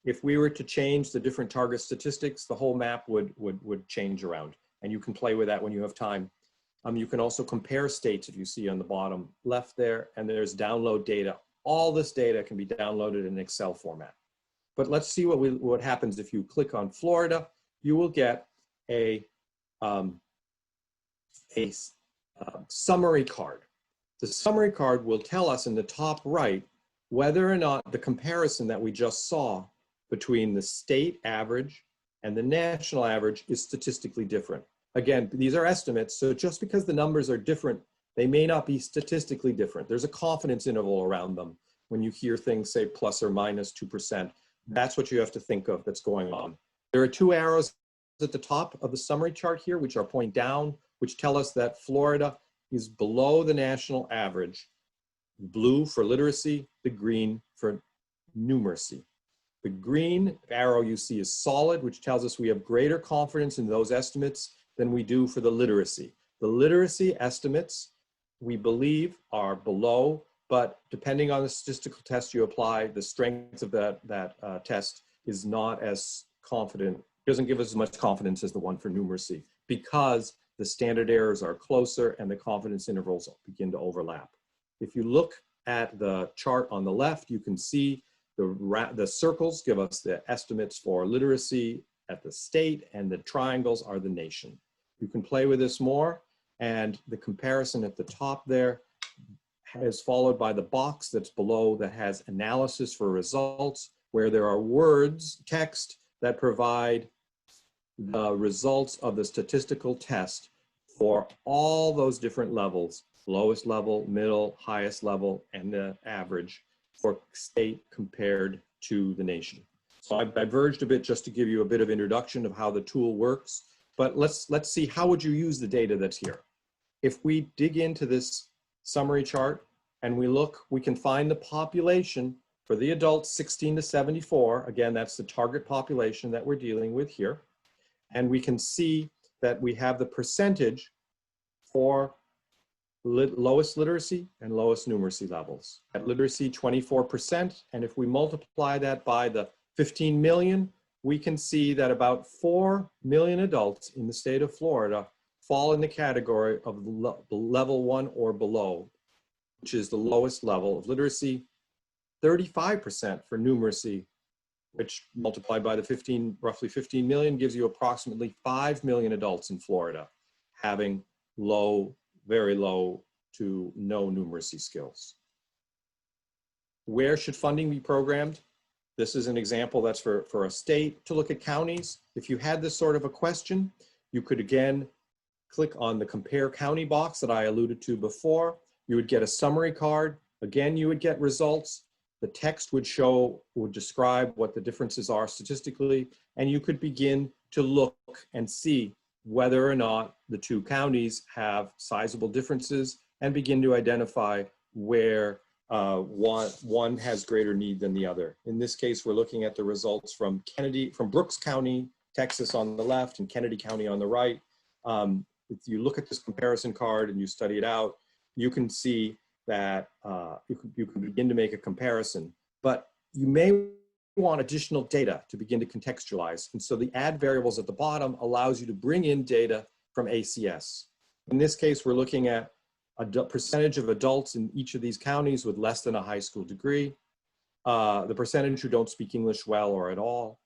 If we were to change the different target statistics, the whole map would change around. And you can play with that when you have time. You can also compare states, if you see on the bottom left there, and there's download data. All this data can be downloaded in Excel format. But let's see what happens if you click on Florida. You will get a summary card. The summary card will tell us in the top right whether or not the comparison that we just saw between the state average and the national average is statistically different. Again, these are estimates, so just because the numbers are different, they may not be statistically different. There's a confidence interval around them. When you hear things say plus or minus 2%, that's what you have to think of that's going on. There are two arrows at the top of the summary chart here, which are pointing down, which tell us that Florida is below the national average. Blue for literacy, the green for numeracy. The green arrow you see is solid, which tells us we have greater confidence in those estimates than we do for the literacy. The literacy estimates, we believe, are below, but depending on the statistical test you apply, the strength of that test is not as confident, doesn't give us as much confidence as the one for numeracy, because the standard errors are closer and the confidence intervals begin to overlap. If you look at the chart on the left, you can see the circles give us the estimates for literacy at the state, and the triangles are the nation. You can play with this more, and the comparison at the top there is followed by the box that's below that has analysis for results, where there are words, text, that provide the results of the statistical test for all those different levels, lowest level, middle, highest level, and the average for state compared to the nation. So I've diverged a bit just to give you a bit of introduction of how the tool works, but let's see, how would you use the data that's here? If we dig into this summary chart and we look, we can find the population for the adults 16 to 74. Again, that's the target population that we're dealing with here. And we can see that we have the percentage for lowest literacy and lowest numeracy levels. At literacy, 24%. And if we multiply that by the 15 million, we can see that about 4 million adults in the state of Florida fall in the category of level 1 or below, which is the lowest level of literacy. 35% for numeracy, which multiplied by the roughly 15 million gives you approximately 5 million adults in Florida having low, very low to no numeracy skills. Where should funding be programmed? This is an example that's for a state. To look at counties, if you had this sort of a question, you could again click on the compare county box that I alluded to before. You would get a summary card. Again, you would get results. The text would describe what the differences are statistically, and you could begin to look and see whether or not the two counties have sizable differences and begin to identify where one has greater need than the other. In this case, we're looking at the results from Brooks County, Texas on the left, and Kennedy County on the right. If you look at this comparison card and you study it out, you can see that you can begin to make a comparison, but you may want additional data to begin to contextualize. And so the add variables at the bottom allows you to bring in data from ACS. In this case, we're looking at a percentage of adults in each of these counties with less than a high school degree, the percentage who don't speak English well or at all,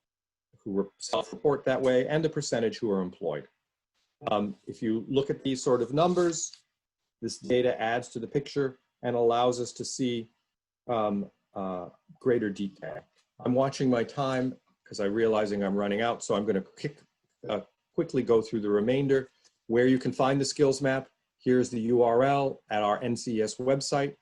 who self-report that way, and the percentage who are employed. If you look at these sort of numbers, this data adds to the picture and allows us to see greater detail. I'm watching my time because I'm realizing I'm running out, so I'm going to quickly go through the remainder. Where you can find the skills map, here's the URL at our NCES website.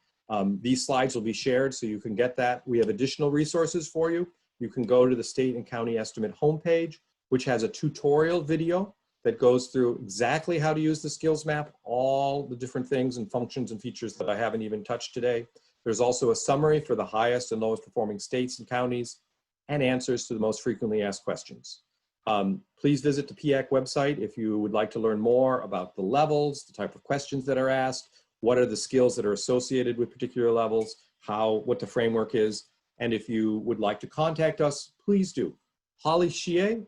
These slides will be shared so you can get that. We have additional resources for you. You can go to the state and county estimate homepage, which has a tutorial video that goes through exactly how to use the skills map, all the different things and functions and features that I haven't even touched today. There's also a summary for the highest and lowest performing states and counties and answers to the most frequently asked questions. Please visit the PIAAC website if you would like to learn more about the levels, the type of questions that are asked, what are the skills that are associated with particular levels, what the framework is, and if you would like to contact us, please do. Holly Shie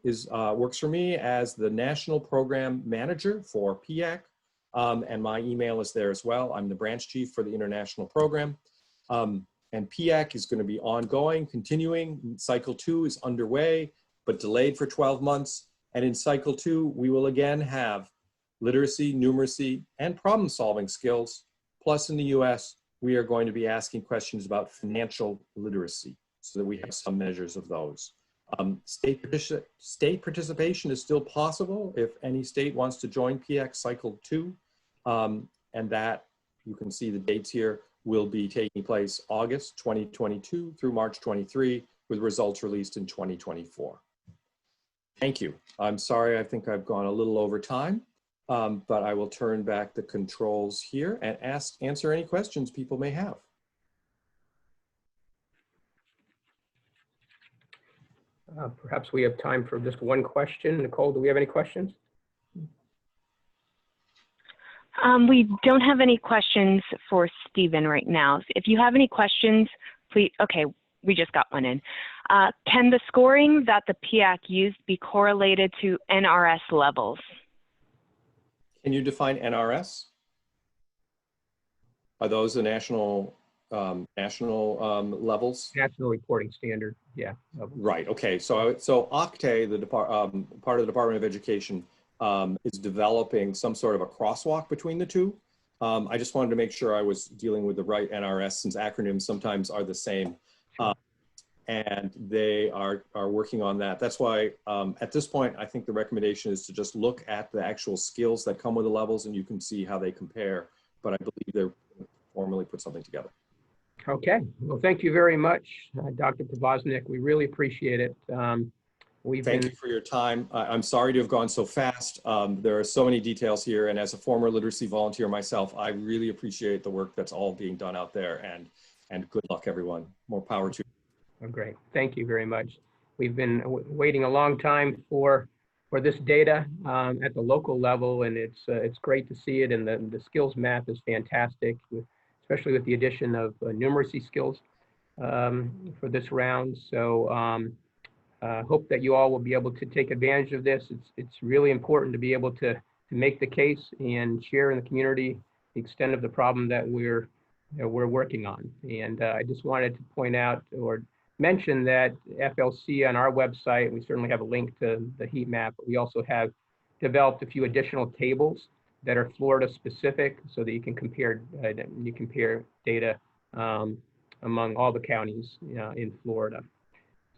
works for me as the National Program Manager for PIAAC, and my email is there as well. I'm the branch chief for the international program. And PIAAC is going to be ongoing, continuing. Cycle 2 is underway, but delayed for 12 months. And in cycle 2, we will again have literacy, numeracy, and problem-solving skills. Plus in the US, we are going to be asking questions about financial literacy so that we have some measures of those. State participation is still possible if any state wants to join PIAAC cycle 2. And that, you can see the dates here, will be taking place August 2022 through March 23, with results released in 2024. Thank you. I'm sorry, I think I've gone a little over time, but I will turn back the controls here and answer any questions people may have. Perhaps we have time for just one question. Nicole, do we have any questions? We don't have any questions for Stephen right now. If you have any questions, please, okay, we just got one in. Can the scoring that the PIAAC used be correlated to NRS levels? Can you define NRS? Are those the national levels? National reporting standard, yeah. Right, okay, so OCTE, the part of the Department of Education, is developing some sort of a crosswalk between the two. I just wanted to make sure I was dealing with the right NRS, since acronyms sometimes are the same. And they are working on that. That's why at this point, I think the recommendation is to just look at the actual skills that come with the levels, and you can see how they compare. But I believe they're formally put something together. Okay, well, thank you very much, Dr. Provasnik. We really appreciate it. Thank you for your time. I'm sorry to have gone so fast. There are so many details here, and as a former literacy volunteer myself, I really appreciate the work that's all being done out there, and good luck, everyone. More power to you. Oh, great, thank you very much. We've been waiting a long time for this data at the local level, and it's great to see it, and the skills map is fantastic, especially with the addition of numeracy skills for this round. So hope that you all will be able to take advantage of this. It's really important to be able to make the case and share in the community the extent of the problem that we're working on. And I just wanted to point out or mention that FLC on our website, we certainly have a link to the heat map, but we also have developed a few additional tables that are Florida specific so that you can compare data among all the counties in Florida.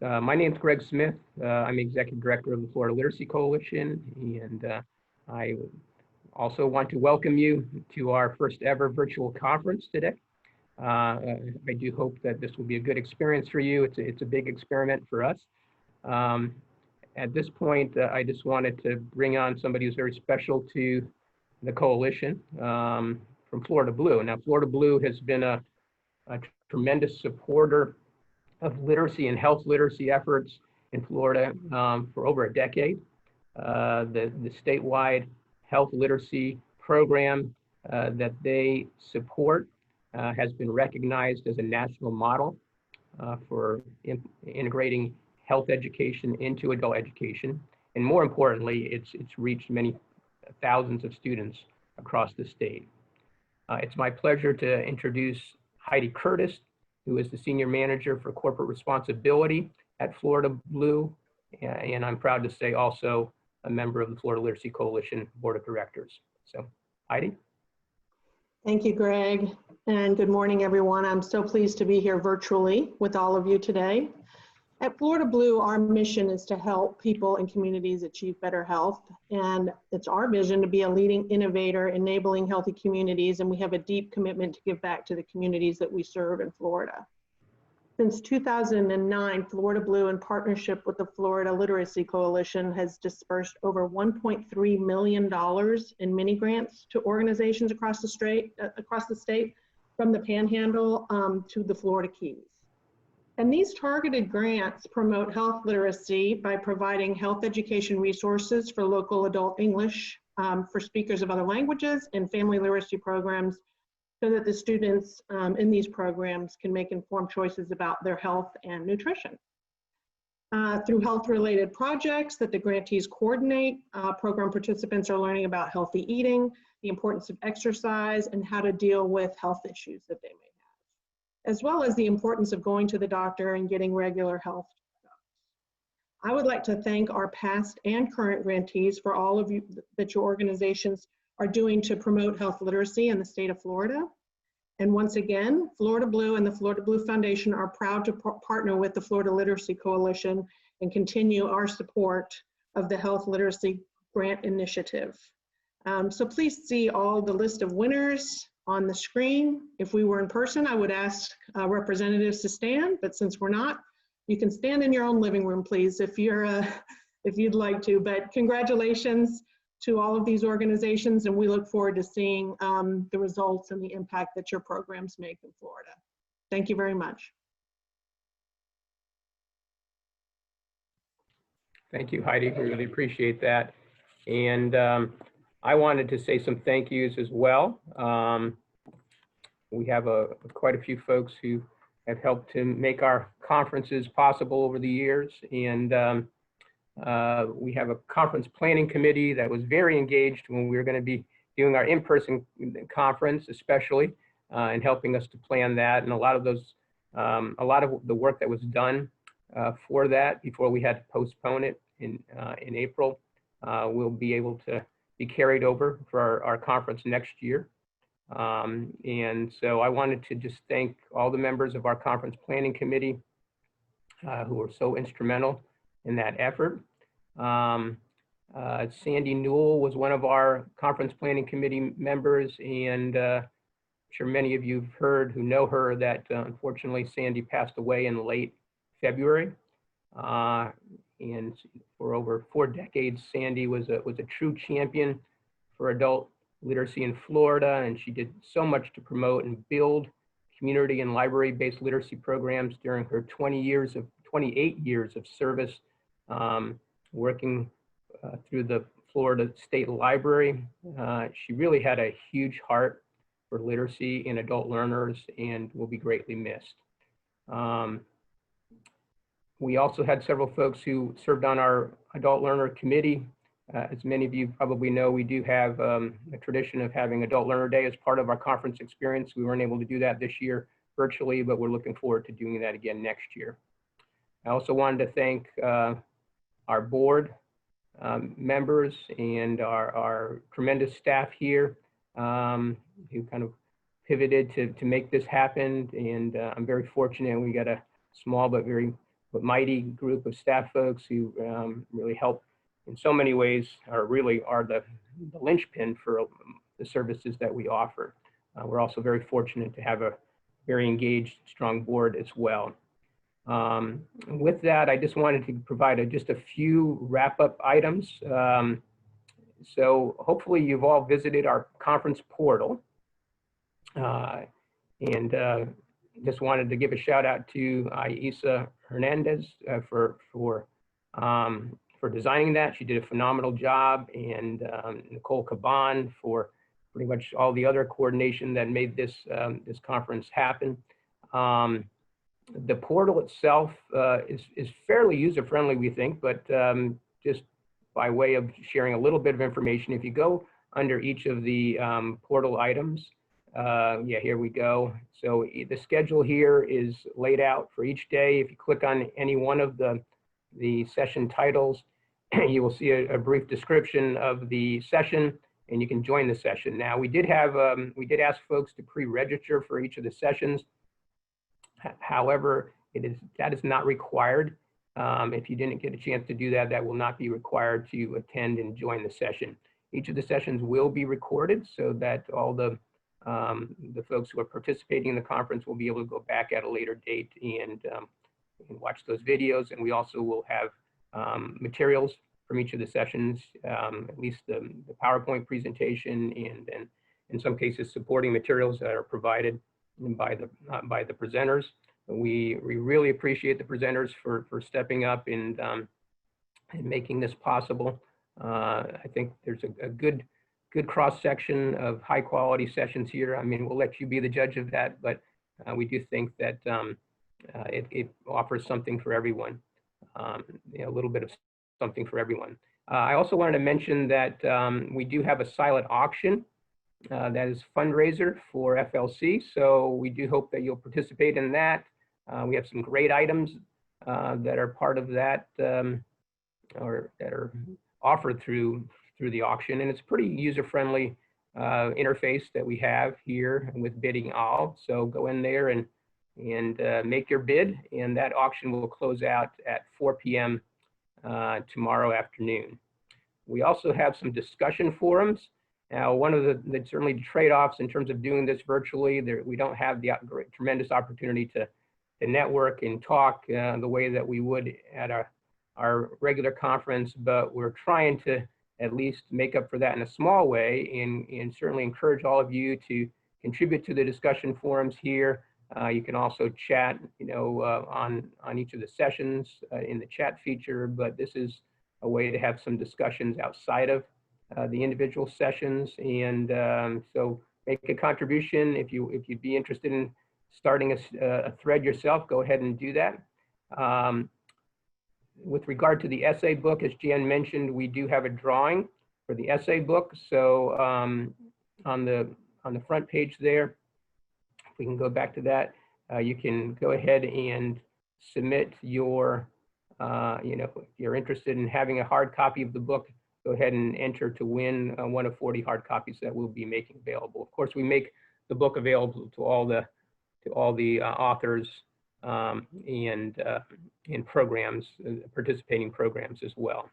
My name is Greg Smith. I'm Executive Director of the Florida Literacy Coalition, and I also want to welcome you to our first ever virtual conference today. I do hope that this will be a good experience for you. It's a big experiment for us. At this point, I just wanted to bring on somebody who's very special to the coalition from Florida Blue. Now, Florida Blue has been a tremendous supporter of literacy and health literacy efforts in Florida for over a decade. The statewide health literacy program that they support has been recognized as a national model for integrating health education into adult education. And more importantly, it's reached many thousands of students across the state. It's my pleasure to introduce Heidi Curtis, who is the Senior Manager for Corporate Responsibility at Florida Blue. And I'm proud to say also a member of the Florida Literacy Coalition Board of Directors. So, Heidi. Thank you, Greg. and good morning, everyone. I'm so pleased to be here virtually with all of you today. At Florida Blue, our mission is to help people and communities achieve better health, and it's our vision to be a leading innovator enabling healthy communities, and we have a deep commitment to give back to the communities that we serve in Florida. Since 2009, Florida Blue, in partnership with the Florida Literacy Coalition, has dispersed over $1.3 million in mini grants to organizations across the state, from the Panhandle to the Florida Keys. And these targeted grants promote health literacy by providing health education resources for local adult English for speakers of other languages and family literacy programs, so that the students in these programs can make informed choices about their health and nutrition. Through health-related projects that the grantees coordinate, program participants are learning about healthy eating, the importance of exercise, and how to deal with health issues that they may have, as well as the importance of going to the doctor and getting regular health checkups. I would like to thank our past and current grantees for all of you that your organizations are doing to promote health literacy in the state of Florida. And once again, Florida Blue and the Florida Blue Foundation are proud to partner with the Florida Literacy Coalition and continue our support of the Health Literacy Grant Initiative. So please see all the list of winners on the screen. If we were in person, I would ask representatives to stand, but since we're not, you can stand in your own living room, please, if you'd like to. But congratulations to all of these organizations, and we look forward to seeing the results and the impact that your programs make in Florida. Thank you very much. Thank you, Heidi. We really appreciate that. And I wanted to say some thank yous as well. We have quite a few folks who have helped to make our conferences possible over the years, and we have a conference planning committee that was very engaged when we were going to be doing our in-person conference, especially, and helping us to plan that. And a lot of the work that was done for that before we had to postpone it in April will be able to be carried over for our conference next year. And so I wanted to just thank all the members of our conference planning committee who were so instrumental in that effort. Sandy Newell was one of our conference planning committee members, and I'm sure many of you have heard who know her that unfortunately Sandy passed away in late February. And for over 4 decades, Sandy was a true champion for adult literacy in Florida, and she did so much to promote and build community and library-based literacy programs during her 28 years of service, working through the Florida State Library. She really had a huge heart for literacy in adult learners and will be greatly missed. We also had several folks who served on our adult learner committee. As many of you probably know, we do have a tradition of having Adult Learner Day as part of our conference experience. We weren't able to do that this year virtually, but we're looking forward to doing that again next year. I also wanted to thank our board members and our tremendous staff here who kind of pivoted to make this happen. And I'm very fortunate we got a small but mighty group of staff folks who really help in so many ways, really are the linchpin for the services that we offer. We're also very fortunate to have a very engaged, strong board as well. With that, I just wanted to provide just a few wrap-up items. So hopefully you've all visited our conference portal. And just wanted to give a shout out to Isa Hernandez for designing that. She did a phenomenal job, and Nicole Caban for pretty much all the other coordination that made this conference happen. The portal itself is fairly user-friendly, we think, but just by way of sharing a little bit of information, if you go under each of the portal items, yeah, here we go. So the schedule here is laid out for each day. If you click on any one of the session titles, you will see a brief description of the session, and you can join the session. Now, we did ask folks to pre-register for each of the sessions. However, that is not required. If you didn't get a chance to do that, that will not be required to attend and join the session. Each of the sessions will be recorded so that all the folks who are participating in the conference will be able to go back at a later date and watch those videos. And we also will have materials from each of the sessions, at least the PowerPoint presentation, and in some cases supporting materials that are provided by the presenters. We really appreciate the presenters for stepping up and making this possible. I think there's a good cross-section of high quality sessions here. I mean, we'll let you be the judge of that, but we do think that it offers something for everyone, a little bit of something for everyone. I also wanted to mention that we do have a silent auction that is fundraiser for FLC. So we do hope that you'll participate in that. We have some great items that are part of that or that are offered through the auction. And it's pretty user-friendly interface that we have here with bidding all. So go in there and make your bid, and that auction will close out at 4 p.m. Tomorrow afternoon. We also have some discussion forums. Now, one of the certainly trade-offs in terms of doing this virtually, we don't have the tremendous opportunity to network and talk the way that we would at our regular conference, but we're trying to at least make up for that in a small way, and certainly encourage all of you to contribute to the discussion forums here. You can also chat, on each of the sessions in the chat feature, but this is a way to have some discussions outside of the individual sessions. And so make a contribution. If you'd be interested in starting a thread yourself, go ahead and do that. With regard to the essay book, as Jan mentioned, we do have a drawing for the essay book. So on the front page there, if we can go back to that, you can go ahead and submit your, if you're interested in having a hard copy of the book, go ahead and enter to win one of 40 hard copies that we'll be making available. Of course, we make the book available to all the authors and programs, participating programs as well.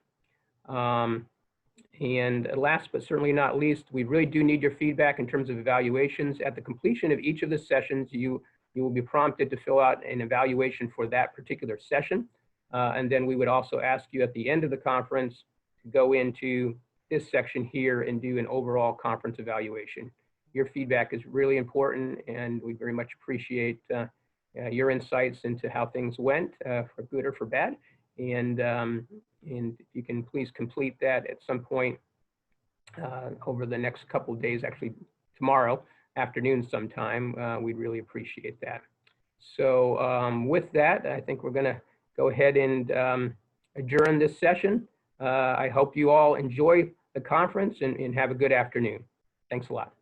And last but certainly not least, we really do need your feedback in terms of evaluations. At the completion of each of the sessions, you will be prompted to fill out an evaluation for that particular session. And then we would also ask you at the end of the conference to go into this section here and do an overall conference evaluation. Your feedback is really important, and we very much appreciate your insights into how things went, for good or for bad. And if you can please complete that at some point over the next couple of days, actually tomorrow afternoon sometime, we'd really appreciate that. So with that, I think we're going to go ahead and adjourn this session. I hope you all enjoy the conference and have a good afternoon. Thanks a lot.